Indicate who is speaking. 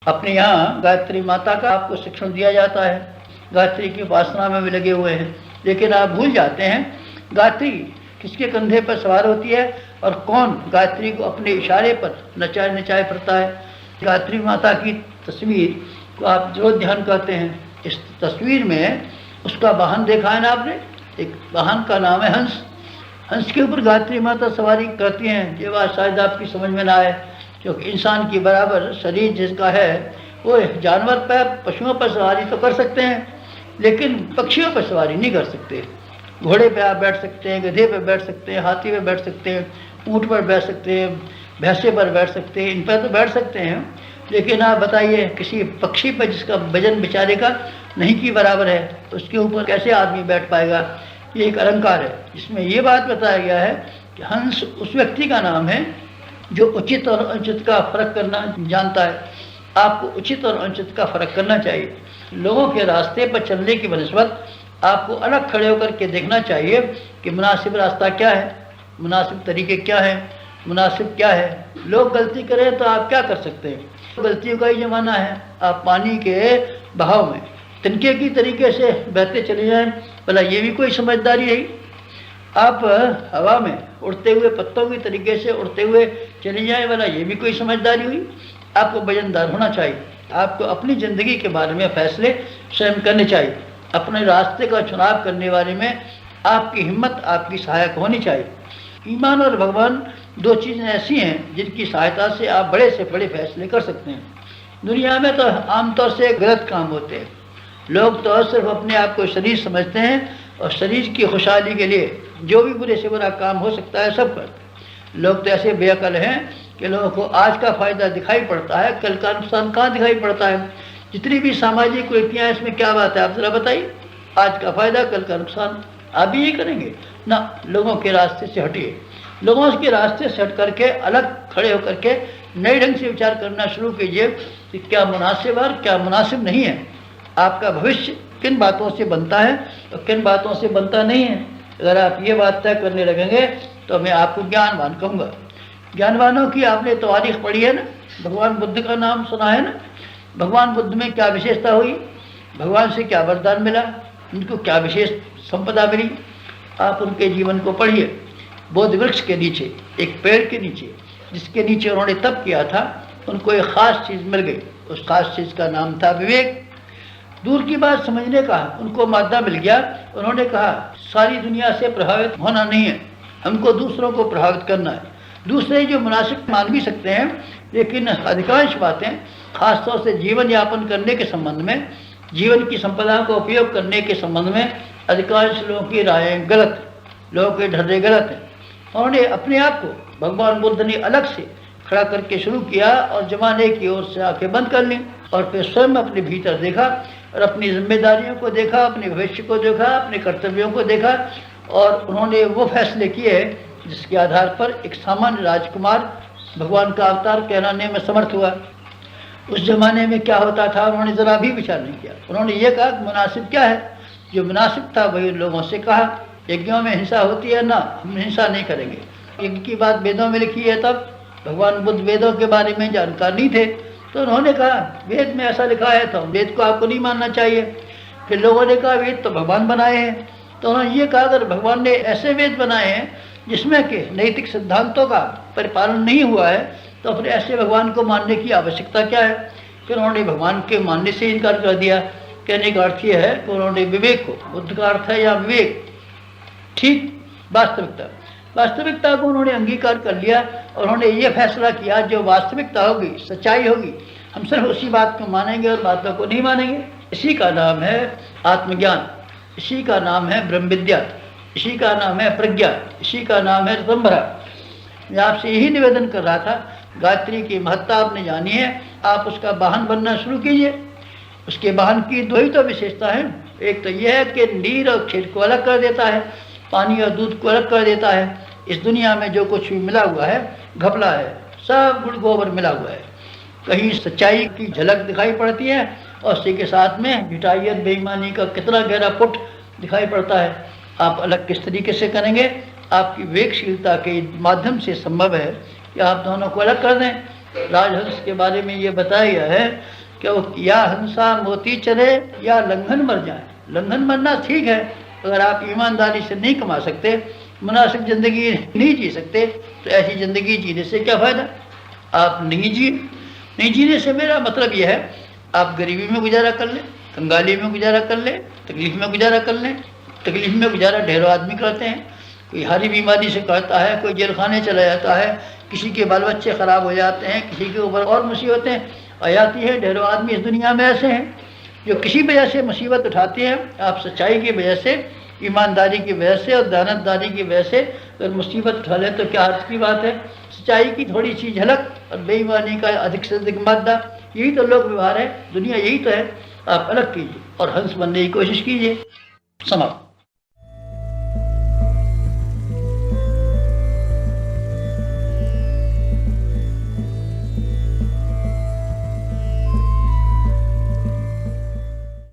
Speaker 1: अपने यहाँ गायत्री माता का आपको शिक्षण दिया जाता है, गायत्री की उपासना में भी लगे हुए हैं, लेकिन आप भूल जाते हैं गायत्री किसके कंधे पर सवार होती है और कौन गायत्री को अपने इशारे पर नचाए नचाए फिरता है। गायत्री माता की तस्वीर को आप जरूर ध्यान करते हैं। इस तस्वीर में उसका वाहन देखा है ना आपने, एक वाहन का नाम है हंस। हंस के ऊपर गायत्री माता सवारी करती हैं। ये बात शायद आपकी समझ में ना आए, क्योंकि इंसान की बराबर शरीर जिसका है वो जानवर पर, पशुओं पर सवारी तो कर सकते हैं, लेकिन पक्षियों पर सवारी नहीं कर सकते। घोड़े पे आप बैठ सकते हैं, गधे पे बैठ सकते हैं, हाथी पे बैठ सकते हैं, ऊँट पर बैठ सकते हैं, भैंसे पर बैठ सकते हैं, इन पर तो बैठ सकते हैं, लेकिन आप बताइए किसी पक्षी पर जिसका वजन बेचारे का नहीं की बराबर है, तो उसके ऊपर कैसे आदमी बैठ पाएगा। ये एक अलंकार है जिसमें ये बात बताया गया है कि हंस उस व्यक्ति का नाम है जो उचित और अनुचित का फर्क करना जानता है। आपको उचित और अनुचित का फर्क करना चाहिए। लोगों के रास्ते पर चलने की बनस्बत आपको अलग खड़े होकर के देखना चाहिए कि मुनासिब रास्ता क्या है, मुनासिब तरीके क्या हैं, मुनासिब क्या है। लोग गलती करें तो आप क्या कर सकते हैं। गलतियों का ही ज़माना है। आप पानी के बहाव में तिनके की तरीके से बहते चले जाएं, भला ये भी कोई समझदारी रही। आप हवा में उड़ते हुए पत्तों की तरीके से उड़ते हुए चले जाएं, भला ये भी कोई समझदारी हुई। आपको वजनदार होना चाहिए। आपको अपनी ज़िंदगी के बारे में फैसले स्वयं करने चाहिए। अपने रास्ते का चुनाव करने वाले में आपकी हिम्मत आपकी सहायक होनी चाहिए। ईमान और भगवान दो चीज़ें ऐसी हैं जिनकी सहायता से आप बड़े से बड़े फैसले कर सकते हैं। दुनिया में तो आमतौर से गलत काम होते हैं। लोग तो सिर्फ अपने आप को शरीर समझते हैं और शरीर की खुशहाली के लिए जो भी बुरे से बुरा काम हो सकता है सब करते हैं। लोग तो ऐसे बेअकल हैं कि लोगों को आज का फ़ायदा दिखाई पड़ता है, कल का नुकसान कहाँ दिखाई पड़ता है। जितनी भी सामाजिक कुरीतियाँ हैं इसमें क्या बात है, आप ज़रा बताइए। आज का फ़ायदा कल का नुकसान, आप भी ये करेंगे ना। लोगों के रास्ते से हटिए, लोगों के रास्ते से हट करके अलग खड़े होकर के नए ढंग से विचार करना शुरू कीजिए कि क्या मुनासिब और क्या मुनासिब नहीं है। आपका भविष्य किन बातों से बनता है और किन बातों से बनता नहीं है। अगर आप ये बात तय करने लगेंगे तो मैं आपको ज्ञानवान कहूँगा। ज्ञानवानों की आपने तारीख पढ़ी है ना, भगवान बुद्ध का नाम सुना है ना। भगवान बुद्ध में क्या विशेषता हुई, भगवान से क्या वरदान मिला, उनको क्या विशेष संपदा मिली। आप उनके जीवन को पढ़िए। बोध वृक्ष के नीचे, एक पेड़ के नीचे, जिसके नीचे उन्होंने तप किया था, उनको एक ख़ास चीज़ मिल गई। उस ख़ास चीज़ का नाम था विवेक। दूर की बात समझने का उनको मादा मिल गया। उन्होंने कहा सारी दुनिया से प्रभावित होना नहीं है, हमको दूसरों को प्रभावित करना है। दूसरे जो मुनासिब मान भी सकते हैं, लेकिन अधिकांश बातें खासतौर से जीवन यापन करने के संबंध में, जीवन की संपदा का उपयोग करने के संबंध में अधिकांश लोगों की रायें गलत, लोगों के ढर्रे गलत हैं। उन्होंने अपने आप को भगवान बुद्ध ने अलग से खड़ा करके शुरू किया और जमाने की ओर से आंखें बंद कर लीं और फिर स्वयं अपने भीतर देखा और अपनी जिम्मेदारियों को देखा, अपने भविष्य को देखा, अपने कर्तव्यों को देखा और उन्होंने वो फैसले किए जिसके आधार पर एक सामान्य राजकुमार भगवान का अवतार कहलाने में समर्थ हुआ। उस जमाने में क्या होता था उन्होंने ज़रा भी विचार नहीं किया। उन्होंने ये कहा कि मुनासिब क्या है, जो मुनासिब था वही लोगों से कहा। यज्ञों में हिंसा होती है ना, हम हिंसा नहीं करेंगे। यज्ञ की बात वेदों में लिखी है, तब भगवान बुद्ध वेदों के बारे में जानकार नहीं थे, तो उन्होंने कहा वेद में ऐसा लिखा है तो वेद को आपको नहीं मानना चाहिए। फिर लोगों ने कहा वेद तो भगवान बनाए हैं, तो उन्होंने ये कहा अगर भगवान ने ऐसे वेद बनाए हैं जिसमें कि नैतिक सिद्धांतों का परिपालन नहीं हुआ है, तो फिर ऐसे भगवान को मानने की आवश्यकता क्या है। फिर उन्होंने भगवान के मानने से इनकार कर दिया। कहने का अर्थ ये है कि उन्होंने विवेक को, बुद्ध का अर्थ है या विवेक, ठीक वास्तविकता को उन्होंने अंगीकार कर लिया और उन्होंने ये फैसला किया जो वास्तविकता होगी, सच्चाई होगी, हम सिर्फ उसी बात को मानेंगे और बातों को नहीं मानेंगे। इसी का नाम है आत्मज्ञान, इसी का नाम है ब्रह्म विद्या, इसी का नाम है प्रज्ञा, इसी का नाम है ऋतंभरा। मैं आपसे यही निवेदन कर रहा था, गायत्री की महत्ता आपने जानी है, आप उसका वाहन बनना शुरू कीजिए। उसके वाहन की दो ही तो विशेषता है। एक तो यह है कि नीर और खेत को अलग कर देता है, पानी और दूध को अलग कर देता है। इस दुनिया में जो कुछ भी मिला हुआ है घपला है, सब गुड़ गोबर मिला हुआ है। कहीं सच्चाई की झलक दिखाई पड़ती है और उसी के साथ में झुठाइयत बेईमानी का कितना गहरा पुट दिखाई पड़ता है। आप अलग किस तरीके से करेंगे, आपकी विवेकशीलता के माध्यम से संभव है कि आप दोनों को अलग कर दें। राजहंस के बारे में ये बताया गया है कि वो या हंसा मोती चले या लंघन मर जाए। लंघन मरना ठीक है, अगर आप ईमानदारी से नहीं कमा सकते, मुनासिब ज़िंदगी नहीं जी सकते, तो ऐसी ज़िंदगी जीने से क्या फ़ायदा। आप नहीं जीने से मेरा मतलब यह है आप गरीबी में गुजारा कर लें, कंगाली में गुजारा कर लें, तकलीफ़ में गुजारा कर लें। तकलीफ़ में गुजारा ढेरों आदमी करते हैं, कोई हारी बीमारी से करता है, कोई जेल खाने चला जाता है, किसी के बाल बच्चे ख़राब हो जाते हैं, किसी के ऊपर और मुसीबतें आ जाती हैं। ढेरों आदमी इस दुनिया में ऐसे हैं जो किसी वजह से मुसीबत उठाते हैं। आप सच्चाई की वजह से, ईमानदारी की वजह से और दानतदारी की वजह से अगर मुसीबत उठा ले तो क्या अर्थ की बात है। सच्चाई की थोड़ी सी झलक और बेईमानी का अधिक से अधिक मादा, यही तो लोक व्यवहार है, दुनिया यही तो है। आप अलग कीजिए और हंस बनने की कोशिश कीजिए। समाप्त।